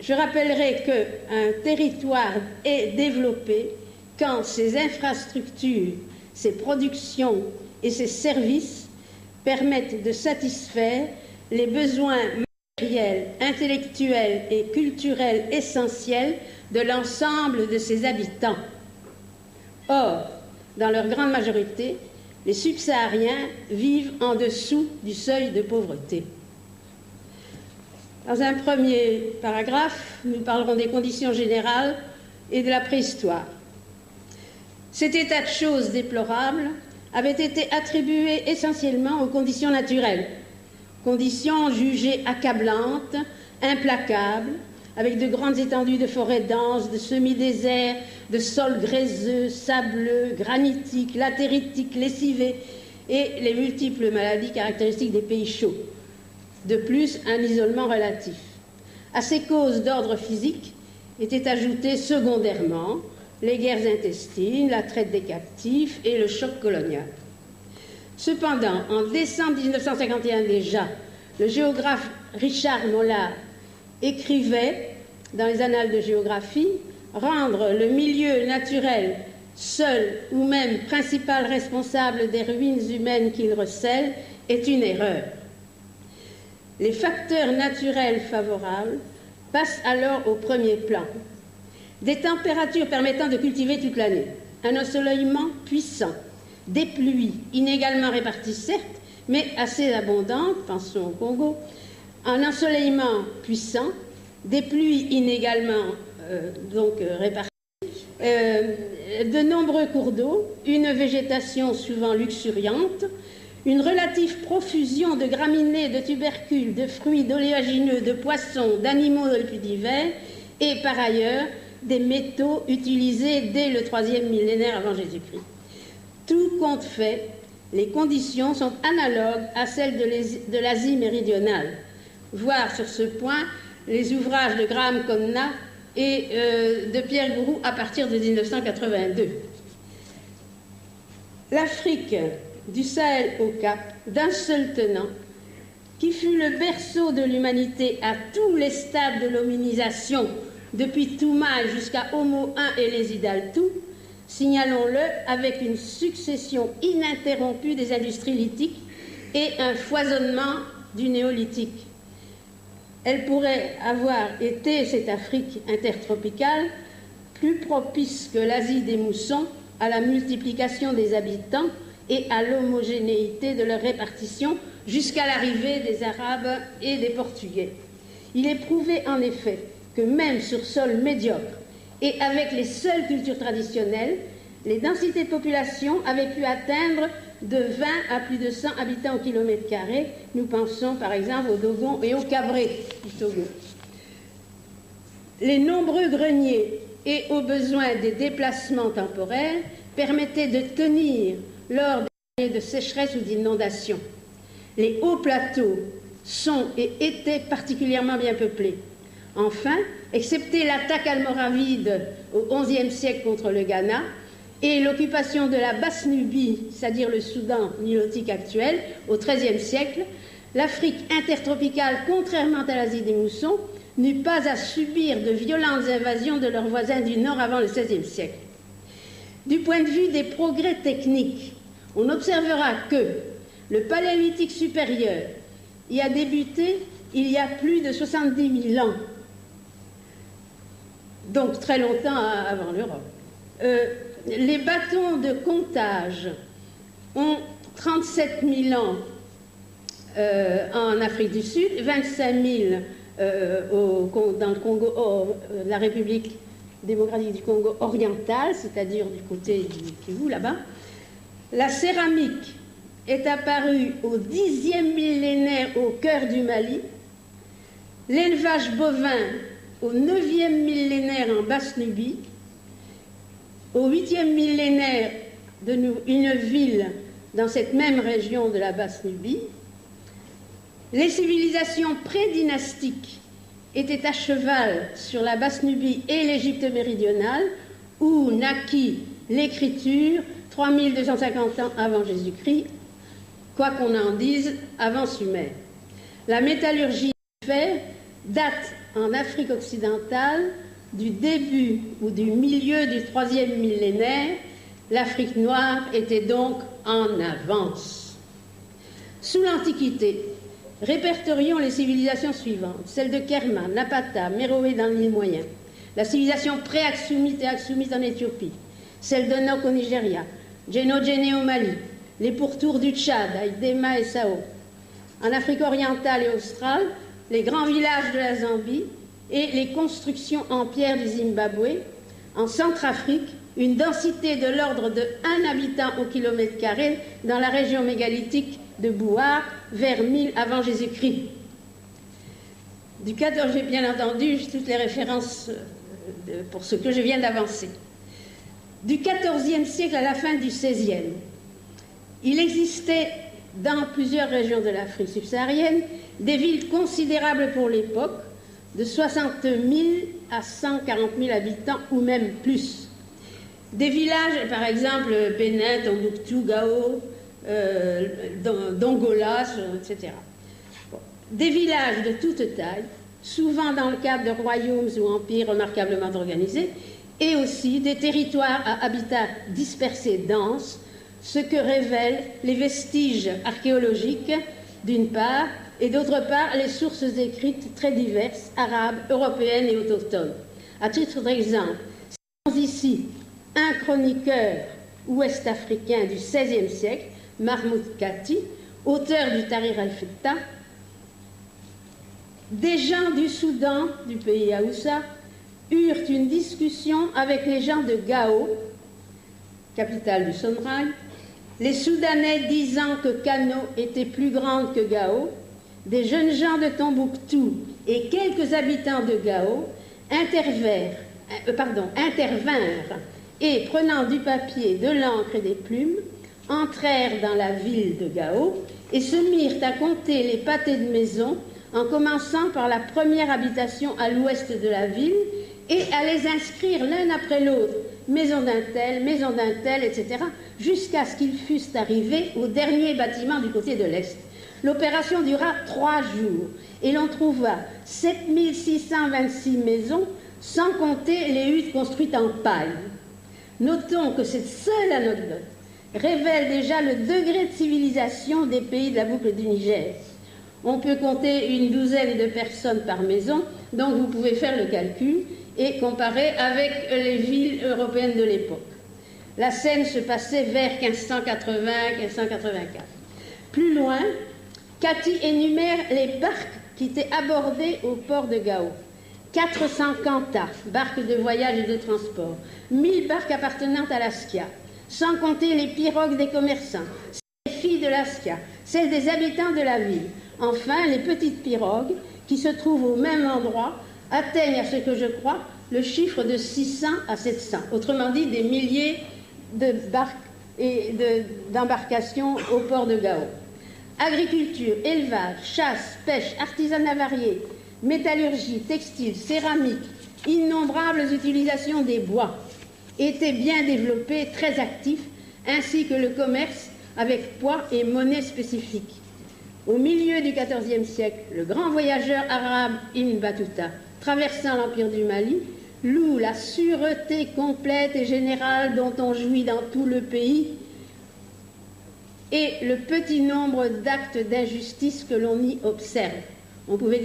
Je rappellerai qu'un territoire est développé quand ses infrastructures, ses productions et ses services permettent de satisfaire les besoins matériels, intellectuels et culturels essentiels de l'ensemble de ses habitants. Or, dans leur grande majorité, les subsahariens vivent en dessous du seuil de pauvreté. Dans un premier paragraphe, nous parlerons des conditions générales et de la préhistoire. Cet état de choses déplorable avait été attribué essentiellement aux conditions naturelles, conditions jugées accablantes, implacables, avec de grandes étendues de forêts denses, de semi-déserts, de sols gréseux, sableux, granitiques, latéritiques, lessivés, et les multiples maladies caractéristiques des pays chauds. De plus, un isolement relatif. À ces causes d'ordre physique étaient ajoutées secondairement les guerres intestines, la traite des captifs et le choc colonial. Cependant, en décembre 1951 déjà, le géographe Richard Mollard écrivait dans les Annales de géographie « Rendre le milieu naturel seul ou même principal responsable des ruines humaines qu'il recèle est une erreur. Les facteurs naturels favorables passent alors au premier plan. Des températures permettant de cultiver toute l'année, un ensoleillement puissant, des pluies inégalement réparties certes, mais assez abondantes, pensons au Congo, un ensoleillement puissant, des pluies inégalement réparties, de nombreux cours d'eau, une végétation souvent luxuriante, une relative profusion de graminées, de tubercules, de fruits, d'oléagineux, de poissons, d'animaux de plus divers, et par ailleurs des métaux utilisés dès le 3e millénaire avant Jésus-Christ. Tout compte fait, les conditions sont analogues à celles de l'Asie méridionale. Voir sur ce point les ouvrages de Graham Conna et de Pierre Groulx à partir de 1982. L'Afrique du Sahel au Cap, d'un seul tenant, qui fut le berceau de l'humanité à tous les stades de l'hominisation, depuis Toumaï jusqu'à Homo 1 et les Idaltou, signalons-le, avec une succession ininterrompue des industries lithiques et un foisonnement du néolithique. Elle pourrait avoir été, cette Afrique intertropicale, plus propice que l'Asie des moussons à la multiplication des habitants et à l'homogénéité de leur répartition jusqu'à l'arrivée des Arabes et des Portugais. Il est prouvé en effet que même sur sol médiocre et avec les seules cultures traditionnelles, les densités de population avaient pu atteindre de 20 à plus de 100 habitants au kilomètre carré. Nous pensons par exemple au Dogon et au Cabré du Togo. Les nombreux greniers et aux besoins des déplacements temporaires permettaient de tenir lors des années de sécheresse ou d'inondation. Les hauts plateaux sont et étaient particulièrement bien peuplés. Enfin, excepté l'attaque almoravide au XIe siècle contre le Ghana et l'occupation de la Basse-Nubie, c'est-à-dire le Soudan nilotique actuel, au XIIIe siècle, l'Afrique intertropicale, contrairement à l'Asie des moussons, n'eut pas à subir de violentes invasions de leurs voisins du Nord avant le XVIe siècle. Du point de vue des progrès techniques, on observera que le paléolithique supérieur y a débuté il y a plus de 70 000 ans, donc très longtemps avant l'Europe. Les bâtons de comptage ont 37 000 ans en Afrique du Sud, 25 000 dans le Congo, la République démocratique du Congo oriental, c'est-à-dire du côté du Kivu, là-bas. La céramique est apparue au 10e millénaire au cœur du Mali, l'élevage bovin au 9e millénaire en Basse-Nubie, au 8e millénaire une ville dans cette même région de la Basse-Nubie. Les civilisations prédynastiques étaient à cheval sur la Basse-Nubie et l'Égypte méridionale, où naquit l'écriture 3250 ans avant Jésus-Christ, quoi qu'on en dise, avant Sumer. La métallurgie du fer date en Afrique occidentale du début ou du milieu du 3e millénaire, l'Afrique noire était donc en avance. Sous l'Antiquité, répertorions les civilisations suivantes, celles de Kerma, Napata, Méroé dans l'île Moyen, la civilisation pré-aksumite et aksumite en Éthiopie, celle de Nok au Nigeria, Djeno-Djéné au Mali, les pourtours du Tchad, Aïdema et Sao, en Afrique orientale et australe, les grands villages de la Zambie et les constructions en pierre du Zimbabwe, en Centrafrique, une densité de l'ordre de 1 habitant au kilomètre carré dans la région mégalithique de Bouar, vers 1000 avant Jésus-Christ. J'ai bien entendu toutes les références pour ce que je viens d'avancer. Du XIVe siècle à la fin du XVIe, il existait dans plusieurs régions de l'Afrique subsaharienne des villes considérables pour l'époque, de 60 000 à 140 000 habitants ou même plus. Des villages, par exemple, Bénin, Tombouctou, Gao, Dongola, etc. Bon. Des villages de toute taille, souvent dans le cadre de royaumes ou empires remarquablement organisés, et aussi des territoires à habitat dispersé dense, ce que révèlent les vestiges archéologiques, d'une part, et d'autre part, les sources écrites très diverses, arabes, européennes et autochtones. À titre d'exemple, citons ici un chroniqueur ouest-africain du XVIe siècle, Mahmoud Kati, auteur du Tahrir al-Fitta. Des gens du Soudan, du pays Haoussa, eurent une discussion avec les gens de Gao, capitale du Songhai, les Soudanais disant que Kano était plus grande que Gao, des jeunes gens de Tombouctou et quelques habitants de Gao intervinrent et, prenant du papier, de l'encre et des plumes, entrèrent dans la ville de Gao et se mirent à compter les pâtés de maisons en commençant par la première habitation à l'ouest de la ville et à les inscrire l'un après l'autre, maison d'un tel, etc., jusqu'à ce qu'ils fussent arrivés au dernier bâtiment du côté de l'est. L'opération dura 3 jours et l'on trouva 7626 maisons, sans compter les huttes construites en paille. Notons que cette seule anecdote révèle déjà le degré de civilisation des pays de la boucle du Niger. On peut compter une douzaine de personnes par maison, donc vous pouvez faire le calcul et comparer avec les villes européennes de l'époque. La scène se passait vers 1580-1584. Plus loin, Kati énumère les barques qui étaient abordées au port de Gao. 400 kantas, barques de voyage et de transport, 1000 barques appartenant à l'Askia, sans compter les pirogues des commerçants, les filles de l'Askia, celles des habitants de la ville. Enfin, les petites pirogues qui se trouvent au même endroit atteignent, à ce que je crois, le chiffre de 600 à 700. Autrement dit, des milliers de barques et d'embarcations au port de Gao. Agriculture, élevage, chasse, pêche, artisanat varié, métallurgie, textile, céramique, innombrables utilisations des bois étaient bien développées, très actifs, ainsi que le commerce avec poids et monnaie spécifiques. Au milieu du XIVe siècle, le grand voyageur arabe Ibn Battuta, traversant l'empire du Mali, loue la sûreté complète et générale dont on jouit dans tout le pays et le petit nombre d'actes d'injustice que l'on y observe. On pouvait